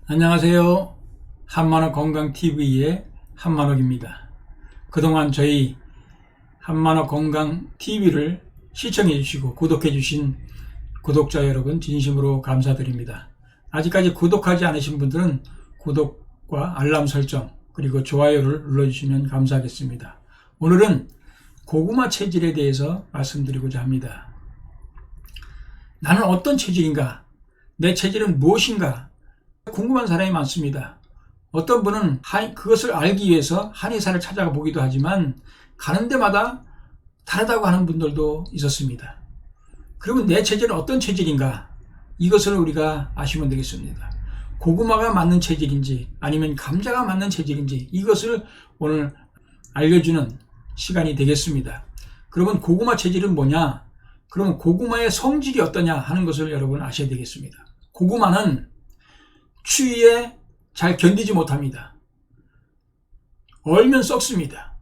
안녕하세요. 한만옥 건강TV의 한만옥입니다. 그동안 저희 한만옥 건강TV를 시청해 주시고 구독해 주신 구독자 여러분 진심으로 감사드립니다. 아직까지 구독하지 않으신 분들은 구독과 알람 설정 그리고 좋아요를 눌러주시면 감사하겠습니다. 오늘은 고구마 체질에 대해서 말씀드리고자 합니다. 나는 어떤 체질인가? 내 체질은 무엇인가? 궁금한 사람이 많습니다. 어떤 분은 그것을 알기 위해서 한의사를 찾아가 보기도 하지만 가는 데마다 다르다고 하는 분들도 있었습니다. 그러면 내 체질은 어떤 체질인가? 이것을 우리가 아시면 되겠습니다. 고구마가 맞는 체질인지 아니면 감자가 맞는 체질인지 이것을 오늘 알려주는 시간이 되겠습니다. 그러면 고구마 체질은 뭐냐? 그러면 고구마의 성질이 어떠냐 하는 것을 여러분 아셔야 되겠습니다. 고구마는 추위에 잘 견디지 못합니다. 얼면 썩습니다.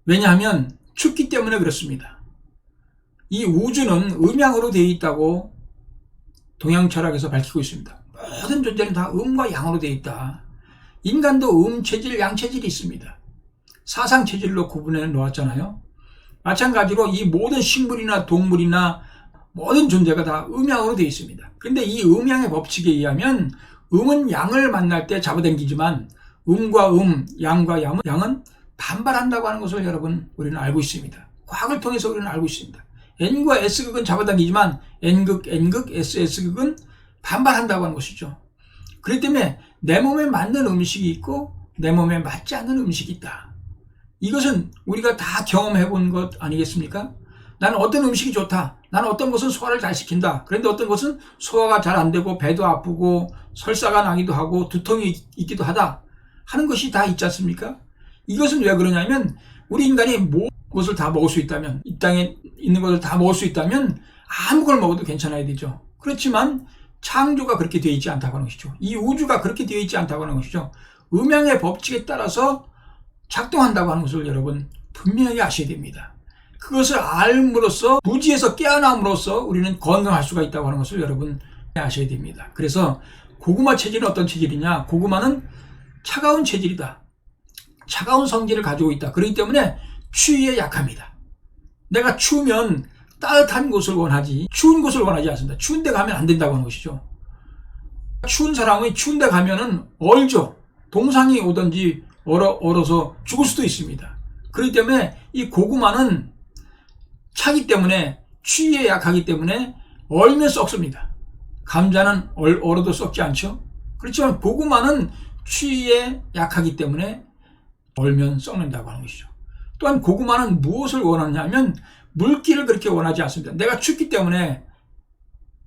왜냐하면 춥기 때문에 그렇습니다. 이 우주는 음양으로 되어 있다고 동양 철학에서 밝히고 있습니다. 모든 존재는 다 음과 양으로 되어 있다. 인간도 음체질, 양체질이 있습니다. 사상체질로 구분해 놓았잖아요. 마찬가지로 이 모든 식물이나 동물이나 모든 존재가 다 음양으로 되어 있습니다. 그런데 이 음양의 법칙에 의하면 음은 양을 만날 때 잡아당기지만 음과 양과 양은 반발한다고 하는 것을 여러분 우리는 알고 있습니다. 과학을 통해서 우리는 알고 있습니다. N과 S극은 잡아당기지만 N극, SS극은 반발한다고 하는 것이죠. 그렇기 때문에 내 몸에 맞는 음식이 있고 내 몸에 맞지 않는 음식이 있다. 이것은 우리가 다 경험해 본 것 아니겠습니까? 나는 어떤 음식이 좋다. 나는 어떤 것은 소화를 잘 시킨다. 그런데 어떤 것은 소화가 잘 안 되고 배도 아프고 설사가 나기도 하고 두통이 있기도 하다 하는 것이 다 있지 않습니까? 이것은 왜 그러냐면 우리 인간이 모든 것을 다 먹을 수 있다면 이 땅에 있는 것을 다 먹을 수 있다면 아무 걸 먹어도 괜찮아야 되죠. 그렇지만 창조가 그렇게 되어 있지 않다고 하는 것이죠. 이 우주가 그렇게 되어 있지 않다고 하는 것이죠. 음양의 법칙에 따라서 작동한다고 하는 것을 여러분 분명히 아셔야 됩니다. 그것을 알므로써 무지에서 깨어남으로써 우리는 건강할 수가 있다고 하는 것을 여러분 아셔야 됩니다. 그래서 고구마 체질은 어떤 체질이냐? 고구마는 차가운 체질이다. 차가운 성질을 가지고 있다. 그렇기 때문에 추위에 약합니다. 내가 추우면 따뜻한 곳을 원하지 추운 곳을 원하지 않습니다. 추운 데 가면 안 된다고 하는 것이죠. 추운 사람이 추운 데 가면은 얼죠. 동상이 오든지 얼어서 죽을 수도 있습니다. 그렇기 때문에 이 고구마는 차기 때문에 추위에 약하기 때문에 얼면 썩습니다. 감자는 얼어도 썩지 않죠. 그렇지만 고구마는 추위에 약하기 때문에 얼면 썩는다고 하는 것이죠. 또한 고구마는 무엇을 원하느냐 하면 물기를 그렇게 원하지 않습니다. 내가 춥기 때문에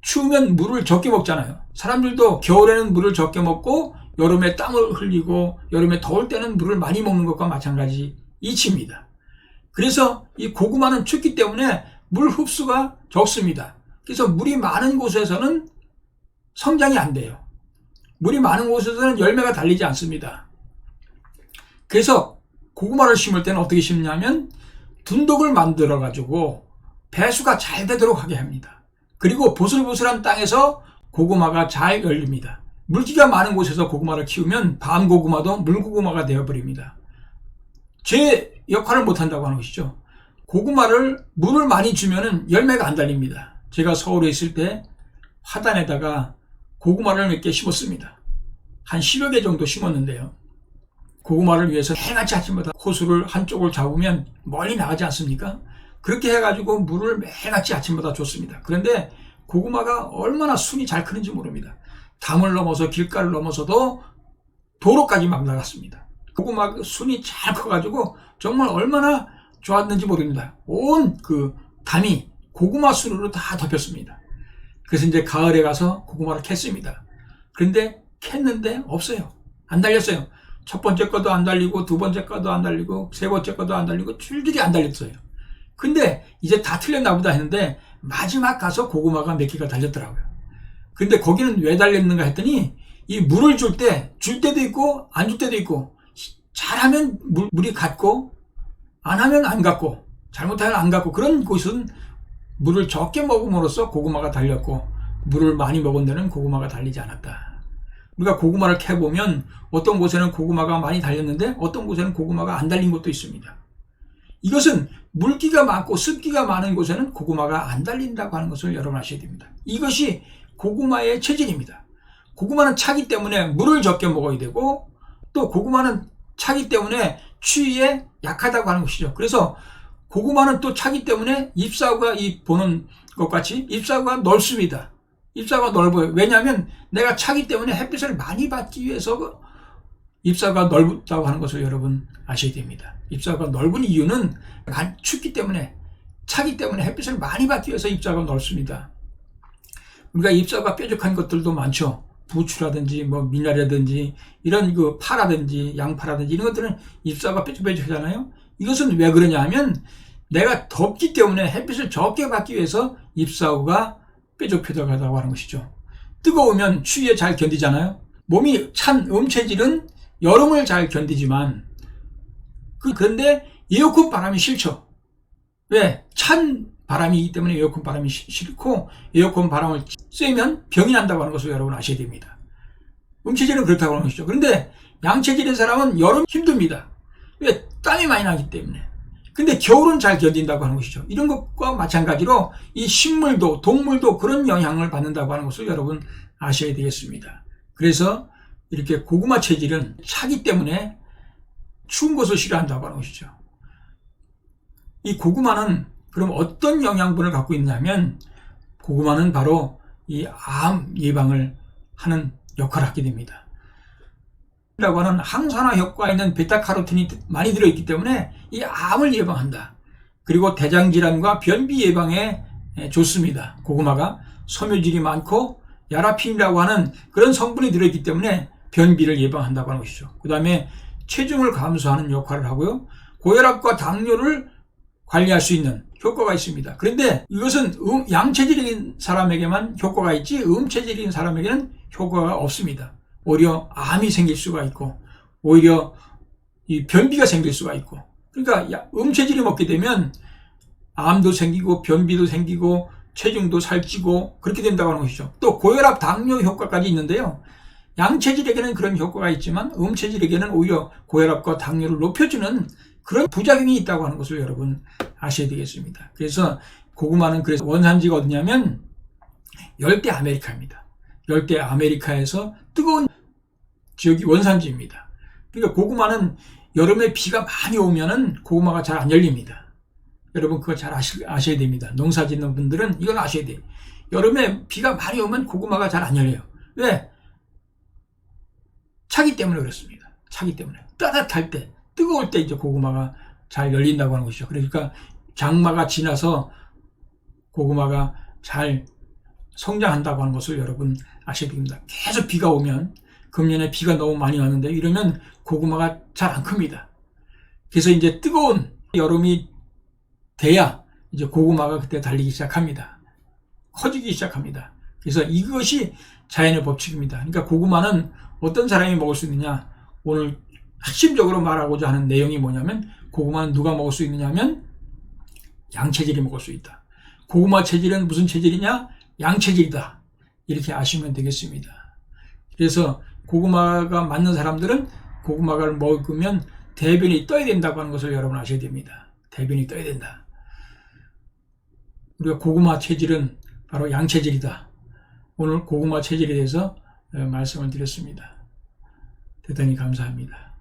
추우면 물을 적게 먹잖아요. 사람들도 겨울에는 물을 적게 먹고 여름에 땀을 흘리고 여름에 더울 때는 물을 많이 먹는 것과 마찬가지 이치입니다. 그래서 이 고구마는 춥기 때문에 물 흡수가 적습니다. 그래서 물이 많은 곳에서는 성장이 안 돼요. 물이 많은 곳에서는 열매가 달리지 않습니다. 그래서 고구마를 심을 때는 어떻게 심냐면 둔독을 만들어 가지고 배수가 잘 되도록 하게 합니다. 그리고 보슬보슬한 땅에서 고구마가 잘 열립니다. 물기가 많은 곳에서 고구마를 키우면 밤고구마도 물고구마가 되어버립니다. 제 역할을 못한다고 하는 것이죠. 고구마를 물을 많이 주면은 열매가 안 달립니다. 제가 서울에 있을 때 화단에다가 고구마를 몇 개 심었습니다. 한 10여 개 정도 심었는데요. 고구마를 위해서 매일같이 아침마다 호수를 한쪽을 잡으면 멀리 나가지 않습니까? 그렇게 해가지고 물을 매일같이 아침마다 줬습니다. 그런데 고구마가 얼마나 순이 잘 크는지 모릅니다. 담을 넘어서 길가를 넘어서도 도로까지 막 나갔습니다. 고구마 순이 잘 커가지고 정말 얼마나 좋았는지 모릅니다. 온 그 담이 고구마 순으로 다 덮였습니다. 그래서 이제 가을에 가서 고구마를 캤습니다. 그런데 캤는데 없어요. 안 달렸어요. 첫 번째 거도 안 달리고 두 번째 거도 안 달리고 세 번째 거도 안 달리고 줄줄이 안 달렸어요. 근데 이제 다 틀렸나 보다 했는데 마지막 가서 고구마가 몇 개가 달렸더라고요. 근데 거기는 왜 달렸는가 했더니 이 물을 줄 때도 있고 안 줄 때도 있고 잘하면 물이 갔고 안 하면 안 갔고 잘못하면 안 갔고 그런 곳은 물을 적게 먹음으로써 고구마가 달렸고 물을 많이 먹은 데는 고구마가 달리지 않았다. 우리가 고구마를 캐보면 어떤 곳에는 고구마가 많이 달렸는데 어떤 곳에는 고구마가 안 달린 곳도 있습니다. 이것은 물기가 많고 습기가 많은 곳에는 고구마가 안 달린다고 하는 것을 여러분 아셔야 됩니다. 이것이 고구마의 체질입니다. 고구마는 차기 때문에 물을 적게 먹어야 되고, 또 고구마는 차기 때문에 추위에 약하다고 하는 것이죠. 그래서 고구마는 또 차기 때문에 잎사구가 이 보는 것 같이 잎사구가 넓습니다. 잎사구가 넓어요. 왜냐하면 내가 차기 때문에 햇빛을 많이 받기 위해서 잎사구가 넓다고 하는 것을 여러분 아셔야 됩니다. 잎사구가 넓은 이유는 춥기 때문에, 차기 때문에 햇빛을 많이 받기 위해서 잎사구가 넓습니다. 우리가 잎사구가 뾰족한 것들도 많죠. 부추라든지 미나리라든지 이런 파라든지 양파라든지 이런 것들은 잎사구가 뾰족뾰족하잖아요. 이것은 왜 그러냐 하면 내가 덥기 때문에 햇빛을 적게 받기 위해서 잎사구가 뾰족뾰족하다고 하는 것이죠. 뜨거우면 추위에 잘 견디잖아요. 몸이 찬 음체질은 여름을 잘 견디지만 그런데 에어컨 바람이 싫죠. 왜? 찬 바람이기 때문에 에어컨 바람이 싫고, 에어컨 바람을 쐬면 병이 난다고 하는 것을 여러분 아셔야 됩니다. 음체질은 그렇다고 하는 것이죠. 그런데 양체질의 사람은 여름 힘듭니다. 왜? 땀이 많이 나기 때문에. 근데 겨울은 잘 견딘다고 하는 것이죠. 이런 것과 마찬가지로 이 식물도 동물도 그런 영향을 받는다고 하는 것을 여러분 아셔야 되겠습니다. 그래서 이렇게 고구마 체질은 차기 때문에 추운 것을 싫어한다고 하는 것이죠. 이 고구마는 그럼 어떤 영양분을 갖고 있냐면, 고구마는 바로 이 암 예방을 하는 역할을 하게 됩니다. 라고 하는 항산화 효과가 있는 베타카로틴이 많이 들어있기 때문에 이 암을 예방한다. 그리고 대장질환과 변비 예방에 좋습니다. 고구마가 섬유질이 많고 야라핀이라고 하는 그런 성분이 들어있기 때문에 변비를 예방한다고 하는 것이죠. 그 다음에 체중을 감소하는 역할을 하고요. 고혈압과 당뇨를 관리할 수 있는 효과가 있습니다. 그런데 이것은 양체질인 사람에게만 효과가 있지 음체질인 사람에게는 효과가 없습니다. 오히려 암이 생길 수가 있고, 오히려 이 변비가 생길 수가 있고, 그러니까 음체질이 먹게 되면 암도 생기고 변비도 생기고 체중도 살찌고 그렇게 된다고 하는 것이죠. 또 고혈압 당뇨 효과까지 있는데요. 양체질에게는 그런 효과가 있지만 음체질에게는 오히려 고혈압과 당뇨를 높여주는 그런 부작용이 있다고 하는 것을 여러분 아셔야 되겠습니다. 그래서 고구마는 그래서 원산지가 어디냐면 열대 아메리카입니다. 열대 아메리카에서 뜨거운 지역이 원산지입니다. 그러니까 고구마는 여름에 비가 많이 오면은 고구마가 잘 안 열립니다. 여러분 그거 잘 아셔야 됩니다. 농사 짓는 분들은 이건 아셔야 돼요. 여름에 비가 많이 오면 고구마가 잘 안 열려요. 왜? 차기 때문에 그렇습니다. 차기 때문에. 따뜻할 때, 뜨거울 때 이제 고구마가 잘 열린다고 하는 것이죠. 그러니까 장마가 지나서 고구마가 잘 성장한다고 하는 것을 여러분 아셔야 됩니다. 계속 비가 오면, 금년에 비가 너무 많이 왔는데 이러면 고구마가 잘 안 큽니다. 그래서 이제 뜨거운 여름이 돼야 이제 고구마가 그때 달리기 시작합니다. 커지기 시작합니다. 그래서 이것이 자연의 법칙입니다. 그러니까 고구마는 어떤 사람이 먹을 수 있느냐, 오늘 핵심적으로 말하고자 하는 내용이 뭐냐면, 고구마는 누가 먹을 수 있느냐면 양체질이 먹을 수 있다. 고구마 체질은 무슨 체질이냐? 양체질이다. 이렇게 아시면 되겠습니다. 그래서 고구마가 맞는 사람들은 고구마를 먹으면 대변이 떠야 된다고 하는 것을 여러분 아셔야 됩니다. 대변이 떠야 된다. 우리가 고구마 체질은 바로 양체질이다. 오늘 고구마 체질에 대해서 말씀을 드렸습니다. 대단히 감사합니다.